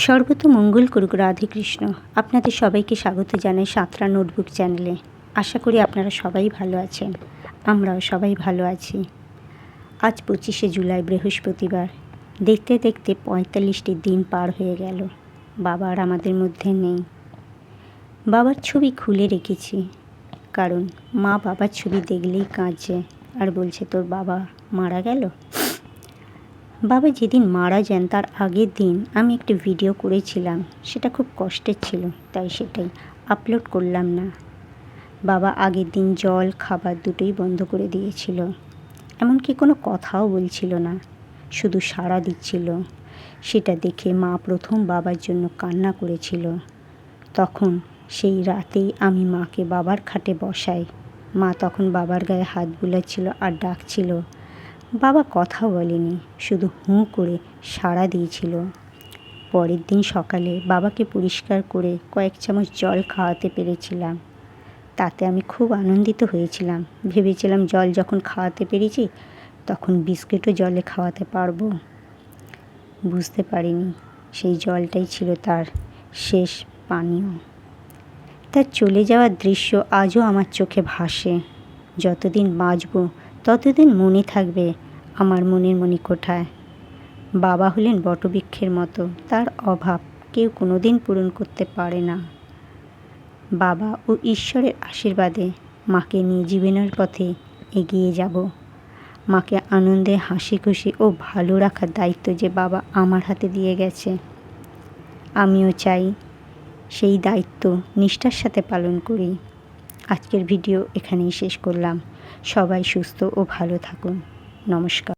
সর্বত মঙ্গল করুক রাধেকৃষ্ণ। আপনাদের সবাইকে স্বাগত জানাই সাঁতরা নোটবুক চ্যানেলে। আশা করি আপনারা সবাই ভালো আছেন, আমরাও সবাই ভালো আছি। আজ 25শে জুলাই বৃহস্পতিবার। দেখতে দেখতে 45টি দিন পার হয়ে গেল। বাবা আর আমাদের মধ্যে নেই। বাবার ছবি খুলে রেখেছি, কারণ মা বাবার ছবি দেখলেই কাঁদছে আর বলছে তোর বাবা মারা গেল। বাবা যেদিন মারা যান তার আগের দিন আমি একটি ভিডিও করেছিলাম, সেটা খুব কষ্টের ছিল, তাই সেটাই আপলোড করলাম না। বাবা আগের দিন জল খাবার দুটোই বন্ধ করে দিয়েছিল, এমনকি কোনো কথাও বলছিল না, শুধু সাড়া দিচ্ছিল। সেটা দেখে মা প্রথম বাবার জন্য কান্না করেছিল। তখন সেই রাতেই আমি মাকে বাবার খাটে বসাই। মা তখন বাবার গায়ে হাত বুলাচ্ছিল আর ডাকছিল। বাবা কথা বলেনি, শুধু হুঁ করে সাড়া দিয়েছিল। পরের দিন সকালে বাবাকে পরিষ্কার করে কয়েক চামচ জল খাওয়াতে পেরেছিলাম। তাতে আমি খুব আনন্দিত হয়েছিলাম। ভেবেছিলাম জল যখন খাওয়াতে পেরেছি তখন বিস্কুটও জলে খাওয়াতে পারবো। বুঝতে পারিনি সেই জলটাই ছিল তার শেষ পানীয়। তার চলে যাওয়ার দৃশ্য আজও আমার চোখে ভাসে। যতদিন বাঁচব ততদিন মনে থাকবে আমার মনের মণিকোঠায়। বাবা হলেন বটবৃক্ষের মতো, তার অভাব কেউ কোনো দিন পূরণ করতে পারে না। বাবা ও ঈশ্বরের আশীর্বাদে মাকে নিয়ে জীবনের পথে এগিয়ে যাব। মাকে আনন্দে হাসি খুশি ও ভালো রাখার দায়িত্ব যে বাবা আমার হাতে দিয়ে গেছে, আমিও চাই সেই দায়িত্ব নিষ্ঠার সাথে পালন করি। আজকের ভিডিও এখানেই শেষ করলাম। সবাই সুস্থ ও ভালো থাকুন। নমস্কার।